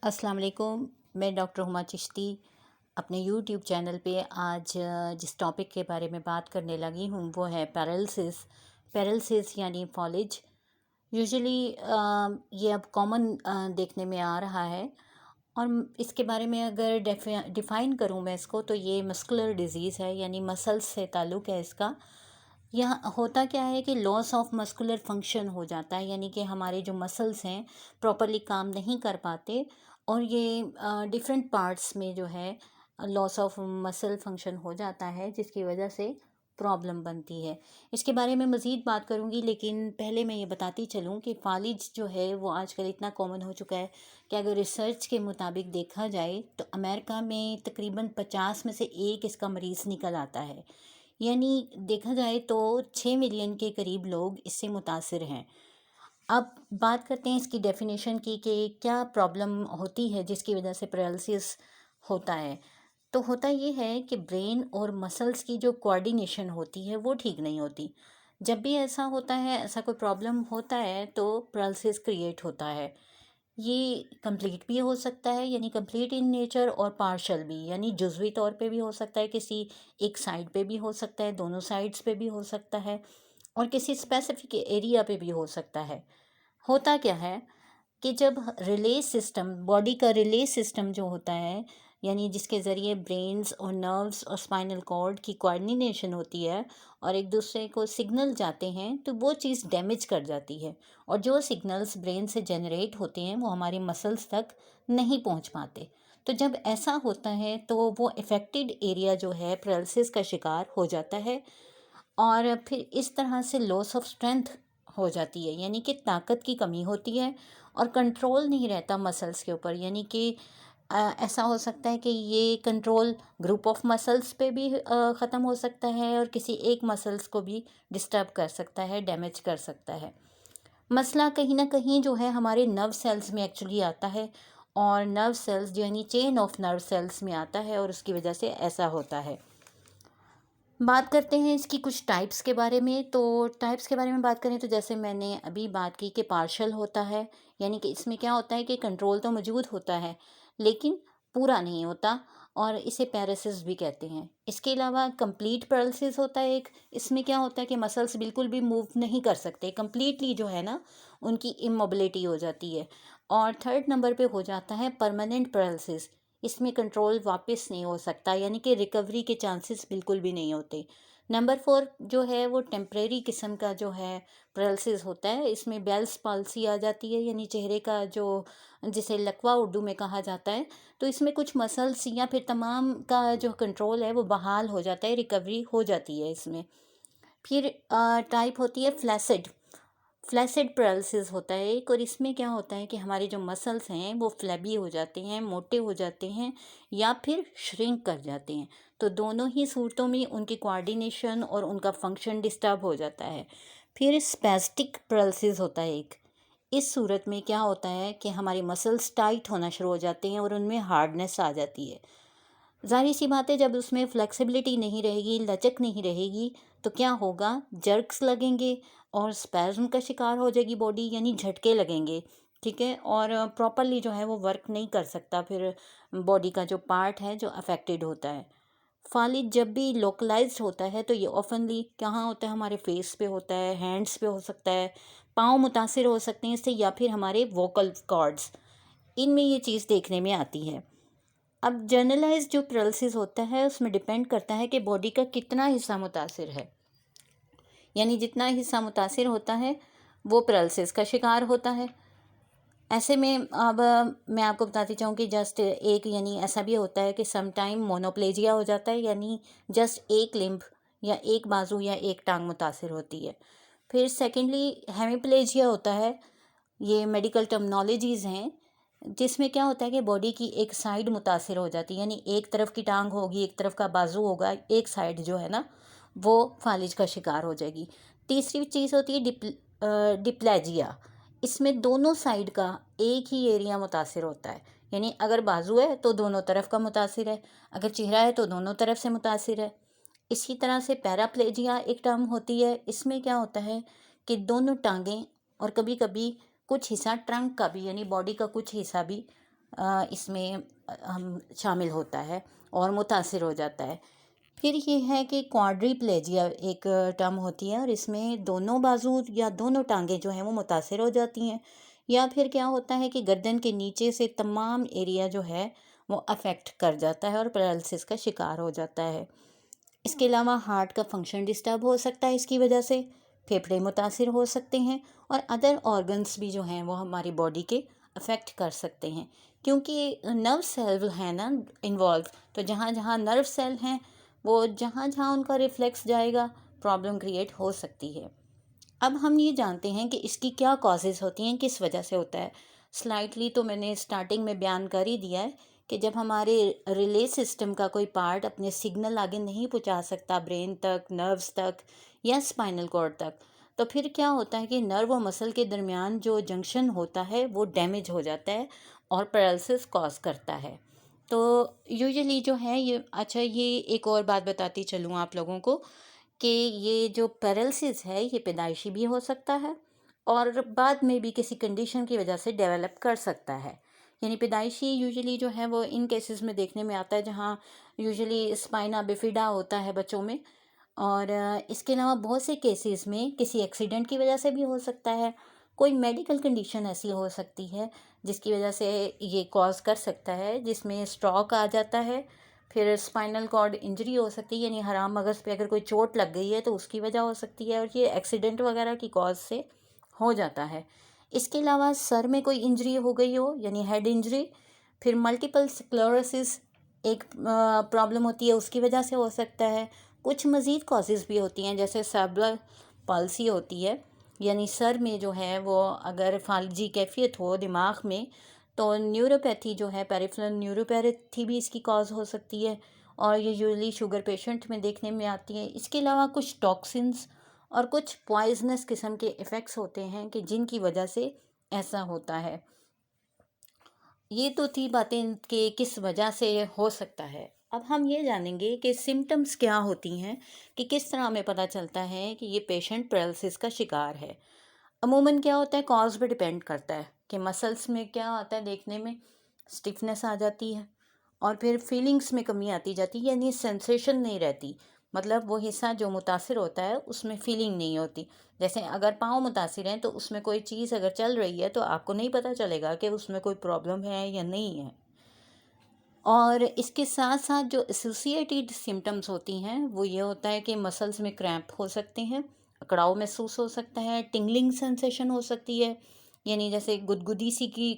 अस्सलाम वालेकुम। मैं डॉक्टर हुमा चिश्ती अपने यूट्यूब चैनल पे आज जिस टॉपिक के बारे में बात करने लगी हूँ वो है पैरालिसिस यानी फॉलिज। यूजुअली ये अब कॉमन देखने में आ रहा है और इसके बारे में अगर डिफ़ाइन करूँ मैं इसको तो ये मस्कुलर डिज़ीज़ है यानी मसल्स से ताल्लुक़ है इसका। यहाँ होता क्या है कि लॉस ऑफ मस्कुलर फंक्शन हो जाता है यानी कि हमारे जो मसल्स हैं प्रॉपरली काम नहीं कर पाते और ये डिफरेंट पार्ट्स में जो है लॉस ऑफ मसल फंक्शन हो जाता है जिसकी वजह से प्रॉब्लम बनती है। इसके बारे में मज़ीद बात करूँगी लेकिन पहले मैं ये बताती चलूँ कि फालिज जो है वो आजकल इतना कॉमन हो चुका है कि अगर रिसर्च के मुताबिक देखा जाए तो अमेरिका में तकरीबन 50 में से एक इसका मरीज़ निकल आता है। यानी देखा जाए तो 6 मिलियन के करीब लोग इससे मुतासिर हैं। अब बात करते हैं इसकी डेफिनेशन की कि क्या प्रॉब्लम होती है जिसकी वजह से पैरालिसिस होता है। तो होता ये है कि ब्रेन और मसल्स की जो कोऑर्डिनेशन होती है वो ठीक नहीं होती। जब भी ऐसा होता है, ऐसा कोई प्रॉब्लम होता है तो पैरालिसिस क्रिएट होता है। ये कंप्लीट भी हो सकता है यानी कंप्लीट इन नेचर और पार्शल भी यानी जुज़वी तौर पे भी हो सकता है, किसी एक साइड पे भी हो सकता है, दोनों साइड्स पे भी हो सकता है और किसी स्पेसिफिक एरिया पे भी हो सकता है। होता क्या है कि जब रिले सिस्टम बॉडी का रिले सिस्टम जो होता है यानी जिसके ज़रिए ब्रेन्स और नर्व्स और स्पाइनल कॉर्ड की कोऑर्डिनेशन होती है और एक दूसरे को सिग्नल जाते हैं तो वो चीज़ डैमेज कर जाती है और जो सिग्नल्स ब्रेन से जनरेट होते हैं वो हमारे मसल्स तक नहीं पहुंच पाते। तो जब ऐसा होता है तो वो इफ़ेक्टेड एरिया जो है पैरालिसिस का शिकार हो जाता है और फिर इस तरह से लॉस ऑफ स्ट्रेंथ हो जाती है यानी कि ताकत की कमी होती है और कंट्रोल नहीं रहता मसल्स के ऊपर। यानी कि ऐसा हो सकता है कि ये कंट्रोल ग्रुप ऑफ मसल्स पे भी ख़त्म हो सकता है और किसी एक मसल्स को भी डिस्टर्ब कर सकता है, डैमेज कर सकता है। मसला कहीं ना कहीं जो है हमारे नर्व सेल्स में एक्चुअली आता है और नर्व सेल्स जो यानी चेन ऑफ नर्व सेल्स में आता है और उसकी वजह से ऐसा होता है। बात करते हैं इसकी कुछ टाइप्स के बारे में। तो टाइप्स के बारे में बात करें तो जैसे मैंने अभी बात की कि पार्शल होता है यानी कि इसमें क्या होता है कि कंट्रोल तो मौजूद होता है लेकिन पूरा नहीं होता और इसे पैरालिसिस भी कहते हैं। इसके अलावा कंप्लीट पैरालिसिस होता है एक। इसमें क्या होता है कि मसल्स बिल्कुल भी मूव नहीं कर सकते, कंप्लीटली जो है ना उनकी इमोबिलिटी हो जाती है। और थर्ड नंबर पे हो जाता है परमानेंट पैरालिसिस। इसमें कंट्रोल वापस नहीं हो सकता यानी कि रिकवरी के चांसेस बिल्कुल भी नहीं होते। नंबर 4 जो है वो टेम्परेरी किस्म का जो है पैरालिसिस होता है। इसमें बेल्स पाल्सी आ जाती है यानी चेहरे का जो जिसे लकवा उर्दू में कहा जाता है। तो इसमें कुछ मसल्स या फिर तमाम का जो कंट्रोल है वो बहाल हो जाता है, रिकवरी हो जाती है इसमें। फिर टाइप होती है फ्लैसिड। फ्लैसिड पैरालिसिस होता है एक और इसमें क्या होता है कि हमारे जो मसल्स हैं वो फ्लैबी हो जाते हैं, मोटे हो जाते हैं या फिर श्रिंक कर जाते हैं। तो दोनों ही सूरतों में उनकी कोऑर्डिनेशन और उनका फंक्शन डिस्टर्ब हो जाता है। फिर स्पैस्टिक पैरालिसिस होता है एक। इस सूरत में क्या होता है कि हमारे मसल्स टाइट होना शुरू हो जाते हैं और उनमें हार्डनेस आ जाती है। ज़ाहिर सी बात है जब उसमें फ्लेक्सिबिलिटी नहीं रहेगी, लचक नहीं रहेगी तो क्या होगा, जर्क्स लगेंगे और स्पैज़म का शिकार हो जाएगी बॉडी यानी झटके लगेंगे। ठीक है, और प्रॉपरली जो है वो वर्क नहीं कर सकता फिर बॉडी का जो पार्ट है जो अफेक्टेड होता है। फालिज जब भी लोकलाइज्ड होता है तो ये ऑफनली कहाँ होता है, हमारे फेस पे होता है, हैंड्स पे हो सकता है, पाँव मुतासिर हो सकते हैं इससे या फिर हमारे वोकल कॉर्ड्स, इनमें ये चीज़ देखने में आती है। अब जनरलाइज जो पैरालिसिस होता है उसमें डिपेंड करता है कि बॉडी का कितना हिस्सा मुतासिर है। यानी जितना हिस्सा मुतासिर होता है वो पैरालिसिस का शिकार होता है। ऐसे में अब मैं आपको बताती चाहूँ कि जस्ट एक यानी ऐसा भी होता है कि सम टाइम मोनोप्लेजिया हो जाता है यानी जस्ट एक लिम्ब या एक बाजू या एक टांग मुतासिर होती है। फिर सेकेंडली हेमिप्लेजिया होता है। ये मेडिकल टर्मिनोलॉजीज़ हैं जिसमें क्या होता है कि बॉडी की एक साइड मुतासिर हो जाती है यानी एक तरफ की टांग होगी, एक तरफ का बाजू होगा, एक साइड जो है ना वो फालिज का शिकार हो जाएगी। तीसरी चीज़ होती है डिप्लेजिया। इसमें दोनों साइड का एक ही एरिया मुतासिर होता है यानी अगर बाजू है तो दोनों तरफ का मुतासिर है, अगर चेहरा है तो दोनों तरफ से मुतासिर है। इसी तरह से पैराप्लेजिया एक टर्म होती है। इसमें क्या होता है कि दोनों टांगें और कभी कभी कुछ हिस्सा ट्रंक का भी यानी बॉडी का कुछ हिस्सा भी इसमें हम शामिल होता है और मुतासिर हो जाता है। फिर ये है कि क्वाड्रीप्लेजिया एक टर्म होती है और इसमें दोनों बाजू या दोनों टांगें जो हैं वो मुतासिर हो जाती हैं, या फिर क्या होता है कि गर्दन के नीचे से तमाम एरिया जो है वो अफेक्ट कर जाता है और पैरालिसिस का शिकार हो जाता है। इसके अलावा हार्ट का फंक्शन डिस्टर्ब हो सकता है इसकी वजह से, फेफड़े मुतासिर हो सकते हैं और अदर ऑर्गन्स भी जो हैं वो हमारी बॉडी के अफेक्ट कर सकते हैं, क्योंकि नर्व सेल है ना इन्वॉल्व। तो जहाँ जहाँ नर्व सेल हैं वो जहाँ जहाँ उनका रिफ्लेक्स जाएगा प्रॉब्लम क्रिएट हो सकती है। अब हम ये जानते हैं कि इसकी क्या कॉजेज़ होती हैं, किस वजह से होता है। स्लाइटली तो मैंने स्टार्टिंग में बयान कर ही दिया है कि जब हमारे रिले सिस्टम का कोई पार्ट अपने सिग्नल आगे नहीं पहुंचा सकता ब्रेन तक, नर्व्स तक या स्पाइनल कॉर्ड तक, तो फिर क्या होता है कि नर्व और मसल के दरमियान जो जंक्शन होता है वो डैमेज हो जाता है और पैरालिसिस कॉज करता है। तो यूजुअली जो है ये, अच्छा ये एक और बात बताती चलूँ आप लोगों को कि ये जो पैरालिसिस है ये पैदाइशी भी हो सकता है और बाद में भी किसी कंडीशन की वजह से डेवलप कर सकता है। यानी पैदाइशी यूजुअली जो है वो इन केसेस में देखने में आता है जहाँ यूजुअली स्पाइना बिफिडा होता है बच्चों में, और इसके अलावा बहुत से केसेस में किसी एक्सीडेंट की वजह से भी हो सकता है। कोई मेडिकल कंडीशन ऐसी हो सकती है जिसकी वजह से ये कॉज कर सकता है, जिसमें स्ट्रोक आ जाता है, फिर स्पाइनल कॉर्ड इंजरी हो सकती है, यानी हराम मगज पे अगर कोई चोट लग गई है तो उसकी वजह हो सकती है, और ये एक्सीडेंट वगैरह की कॉज से हो जाता है। इसके अलावा सर में कोई इंजरी हो गई हो यानी हेड इंजरी, फिर मल्टीपल स्क्लेरोसिस एक प्रॉब्लम होती है उसकी वजह से हो सकता है। कुछ मज़ीद कॉजेज़ भी होती हैं जैसे सेरेब्रल पॉल्सी होती है, यानी सर में जो है वो अगर फालजी कैफियत हो दिमाग में, तो न्यूरोपैथी जो है पेरिफेरल न्यूरोपैथी भी इसकी कॉज हो सकती है और ये यूजली शुगर पेशेंट में देखने में आती है। इसके अलावा कुछ टॉक्सिन्स और कुछ पॉइजनस किस्म के इफ़ेक्ट्स होते हैं कि जिनकी वजह से ऐसा होता है। ये तो थी बातें कि किस वजह से हो सकता है। अब हम ये जानेंगे कि सिम्टम्स क्या होती हैं, कि किस तरह हमें पता चलता है कि ये पेशेंट पैरालिसिस का शिकार है। अमूमन क्या होता है, कॉज पे डिपेंड करता है कि मसल्स में क्या आता है, देखने में स्टिफनेस आ जाती है और फिर फीलिंग्स में कमी आती जाती है, यानी सेंसेशन नहीं रहती। मतलब वो हिस्सा जो मुतासिर होता है उसमें फीलिंग नहीं होती। जैसे अगर पाँव मुतासिर हैं तो उसमें कोई चीज़ अगर चल रही है तो आपको नहीं पता चलेगा कि उसमें कोई प्रॉब्लम है या नहीं है। और इसके साथ साथ जो एसोसिएटेड सिम्टम्स होती हैं वो ये होता है कि मसल्स में क्रैम्प हो सकते हैं, अकड़ाव महसूस हो सकता है, टिंगलिंग सेंसेशन हो सकती है, यानी जैसे गुदगुदी सी की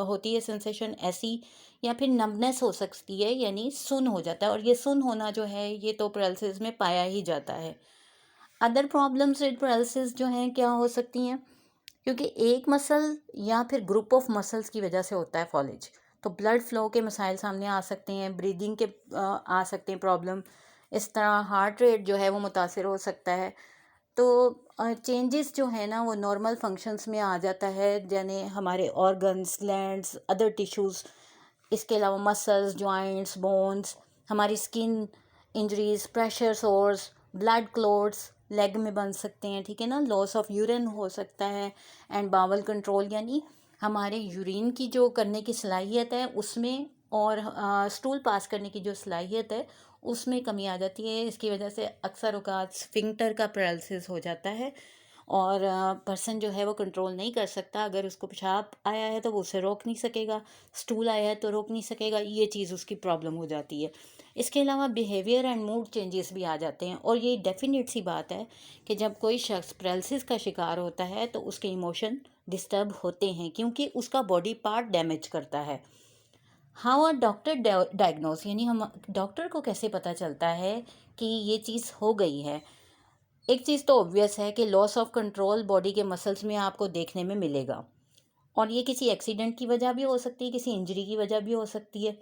होती है सेंसेशन ऐसी, या फिर नम्बनेस हो सकती है यानी सुन्न हो जाता है, और ये सुन्न होना जो है ये तो पैरालिसिस में पाया ही जाता है। अदर प्रॉब्लम्स विद पैरालिसिस जो हैं क्या हो सकती हैं, क्योंकि एक मसल या फिर ग्रुप ऑफ मसल्स की वजह से होता है फॉलेज, तो ब्लड फ्लो के मसाइल सामने आ सकते हैं, ब्रीदिंग के आ सकते हैं प्रॉब्लम, इस तरह हार्ट रेट जो है वो मुतासिर हो सकता है। तो चेंजेस जो है ना वो नॉर्मल फंक्शंस में आ जाता है, यानी हमारे ऑर्गन्स, ग्लैंड्स, अदर टिश्यूज़, इसके अलावा मसल्स, जॉइंट्स, बोन्स, हमारी skin injuries, pressure source, blood clots leg में बन सकते हैं, ठीक है ना, लॉस ऑफ यूरिन हो सकता है, एंड बावल कंट्रोल यानी हमारे यूरिन की जो करने की सलाहियत है उसमें, और स्टूल पास करने की जो सलाहियत है उसमें कमी आ जाती है। इसकी वजह से अक्सर औकात स्फिंक्टर का पैरालिसिस हो जाता है और पर्सन जो है वो कंट्रोल नहीं कर सकता। अगर उसको पेशाब आया है तो वो उसे रोक नहीं सकेगा, स्टूल आया है तो रोक नहीं सकेगा, ये चीज़ उसकी प्रॉब्लम हो जाती है। इसके अलावा बिहेवियर एंड मूड चेंजेस भी आ जाते हैं, और ये डेफिनेट सी बात है कि जब कोई शख्स पैरालिसिस का शिकार होता है तो उसके इमोशन डिस्टर्ब होते हैं क्योंकि उसका बॉडी पार्ट डैमेज करता है। हाउ आर डॉक्टर डायग्नोस, यानी हम डॉक्टर को कैसे पता चलता है कि ये चीज़ हो गई है। एक चीज़ तो ऑब्वियस है कि लॉस ऑफ कंट्रोल बॉडी के मसल्स में आपको देखने में मिलेगा, और ये किसी एक्सीडेंट की वजह भी हो सकती है, किसी इंजरी की वजह भी हो सकती है।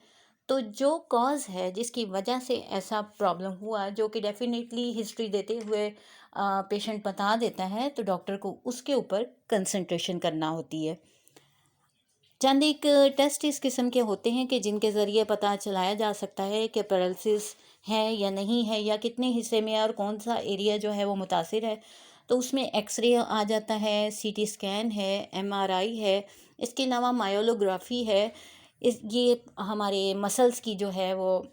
तो जो कॉज है जिसकी वजह से ऐसा प्रॉब्लम हुआ, जो कि डेफिनेटली हिस्ट्री देते हुए पेशेंट बता देता है, तो डॉक्टर को उसके ऊपर कंसंट्रेशन करना होती है। चंद एक टेस्ट इस किस्म के होते हैं कि जिनके ज़रिए पता चलाया जा सकता है कि पैरालिसिस है या नहीं है, या कितने हिस्से में है और कौन सा एरिया जो है वो मुतासिर है। तो उसमें एक्सरे आ जाता है, सीटी स्कैन है, एमआरआई है, इसके अलावा मायोलोग्राफी है, ये हमारे मसल्स की जो है वो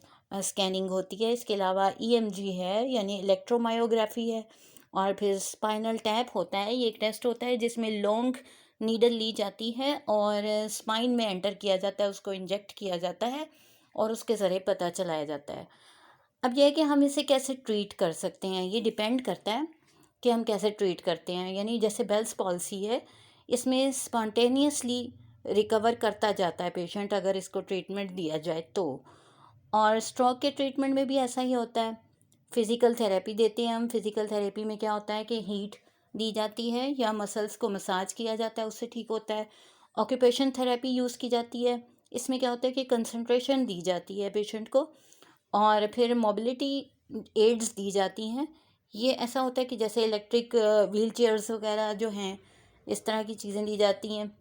स्कैनिंग होती है। इसके अलावा ईएमजी है यानी इलेक्ट्रोमायोग्राफी है, और फिर स्पाइनल टैप होता है। ये एक टेस्ट होता है जिसमें लॉन्ग नीडल ली जाती है और स्पाइन में एंटर किया जाता है, उसको इंजेक्ट किया जाता है और उसके ज़रिए पता चलाया जाता है। अब यह है कि हम इसे कैसे ट्रीट कर सकते हैं, ये डिपेंड करता है कि हम कैसे ट्रीट करते हैं। यानी जैसे बेल्स पॉलिसी है, इसमें स्पॉन्टेनियसली रिकवर करता जाता है पेशेंट अगर इसको ट्रीटमेंट दिया जाए तो। और स्ट्रोक के ट्रीटमेंट में भी ऐसा ही होता है। फिज़िकल थेरेपी देते हैं हम। फिज़िकल थेरेपी में क्या होता है कि हीट दी जाती है या मसल्स को मसाज किया जाता है, उससे ठीक होता है। ऑक्यूपेशन थेरेपी यूज़ की जाती है। इसमें क्या होता है कि कंसंट्रेशन दी जाती है पेशेंट को, और फिर मोबिलिटी एड्स दी जाती हैं। ये ऐसा होता है कि जैसे इलेक्ट्रिक व्हील चेयर्स वगैरह जो हैं, इस तरह की चीज़ें दी जाती हैं।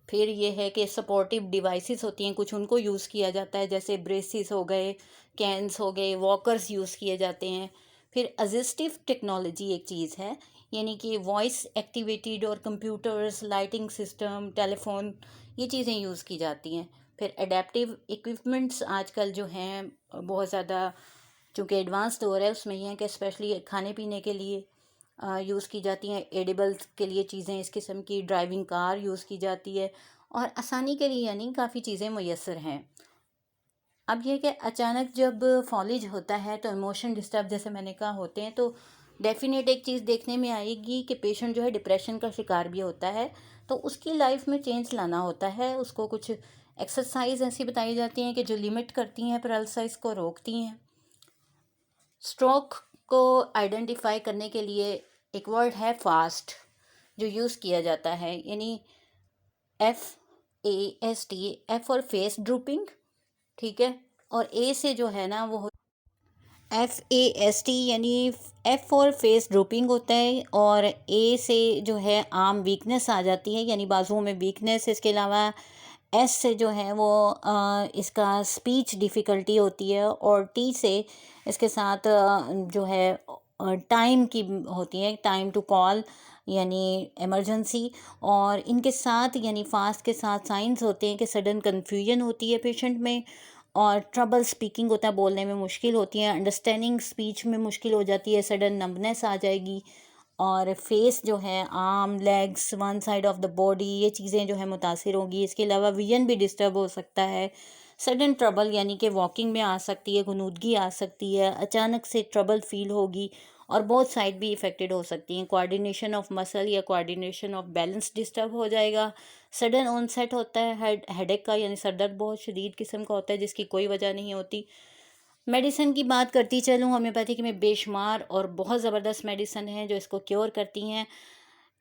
फिर ये है कि सपोर्टिव डिवाइसेस होती हैं कुछ, उनको यूज़ किया जाता है, जैसे ब्रेसिस हो गए, कैन्स हो गए, वॉकर्स यूज़ किए जाते हैं। फिर असिस्टिव टेक्नोलॉजी एक चीज़ है, यानी कि वॉइस एक्टिवेटेड और कंप्यूटर्स, लाइटिंग सिस्टम, टेलीफोन, ये चीज़ें यूज़ की जाती हैं। फिर अडेप्टिव इक्विपमेंट्स आजकल जो हैं बहुत ज़्यादा, चूँकि एडवांस दौर है, उसमें ये है कि स्पेशली खाने पीने के लिए यूज़ की जाती हैं। एडिबल्स के लिए चीज़ें इस किस्म की, ड्राइविंग कार यूज़ की जाती है, और आसानी के लिए यानी काफ़ी चीज़ें मुयस्सर हैं। अब ये कि अचानक जब फॉलिज होता है तो इमोशन डिस्टर्ब जैसे मैंने कहा होते हैं, तो डेफिनेट एक चीज़ देखने में आएगी कि पेशेंट जो है डिप्रेशन का शिकार भी होता है। तो उसकी लाइफ में चेंज लाना होता है। उसको कुछ एक्सरसाइज ऐसी बताई जाती हैं कि जो लिमिट करती हैं, पैरालिसिस को रोकती हैं। स्ट्रोक को आइडेंटिफाई करने के लिए एक वर्ड है फास्ट, जो यूज़ किया जाता है, यानी FAST। एफ और फेस ड्रूपिंग, ठीक है, और ए से जो है ना वो FAST, यानी एफ और फेस ड्रूपिंग होता है, और ए से जो है आर्म वीकनेस आ जाती है, यानी बाजुओं में वीकनेस। इसके अलावा एस से जो है वो इसका स्पीच डिफ़िकल्टी होती है, और टी से इसके साथ जो है टाइम की होती है, टाइम टू कॉल यानी इमरजेंसी। और इनके साथ यानी फास्ट के साथ साइंस होते हैं कि सडन कन्फ्यूजन होती है पेशेंट में, और ट्रबल स्पीकिंग होता है, बोलने में मुश्किल होती है, अंडरस्टैंडिंग स्पीच में मुश्किल हो जाती है, सडन नंबनेस आ जाएगी। और फेस जो है, arm, legs, one side of the body, ये चीज़ें जो है मुतासिर होंगी। इसके अलावा विजन भी डिस्टर्ब हो सकता है। सडन ट्रबल यानी कि वॉकिंग में आ सकती है, गुनूदगी आ सकती है, अचानक से ट्रबल फील होगी, और बहुत साइड भी इफ़ेक्टेड हो सकती हैं। कोऑर्डिनेशन ऑफ मसल या कोऑर्डिनेशन ऑफ बैलेंस डिस्टर्ब हो जाएगा। सडन ऑनसेट होता है हेडेक का, यानी सर दर्द बहुत शदीद किस्म का होता है जिसकी कोई वजह नहीं होती। मेडिसिन की बात करती चलूँ, होम्योपैथिक में बेशुमार और बहुत ज़बरदस्त मेडिसिन है जो इसको क्योर करती हैं।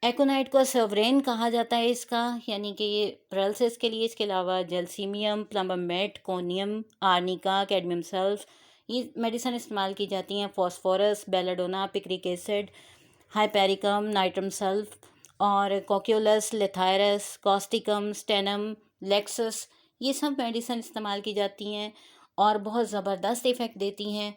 एकोनाइट को सवरेन कहा जाता है इसका, यानी कि ये पैरालिसिस के लिए। इसके अलावा gelsemium, plumbum met, conium, arnica, cadmium sulph, ये मेडिसिन इस्तेमाल की जाती हैं। Phosphorus, belladonna, picric acid, hypericum, nitrum sulph, और कोक्यूलस, लेथायरस, कॉस्टिकम, स्टेनम, लेक्सस, ये सब मेडिसिन इस्तेमाल की जाती हैं और बहुत ज़बरदस्त इफ़ेक्ट देती हैं।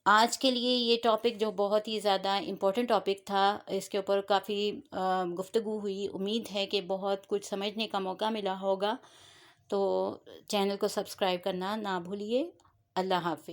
आज के लिए ये टॉपिक जो बहुत ही ज़्यादा इम्पोर्टेंट टॉपिक था, इसके ऊपर काफ़ी गुफ्तगू हुई। उम्मीद है कि बहुत कुछ समझने का मौका मिला होगा। तो चैनल को सब्सक्राइब करना ना भूलिए। अल्लाह हाफ़िज़।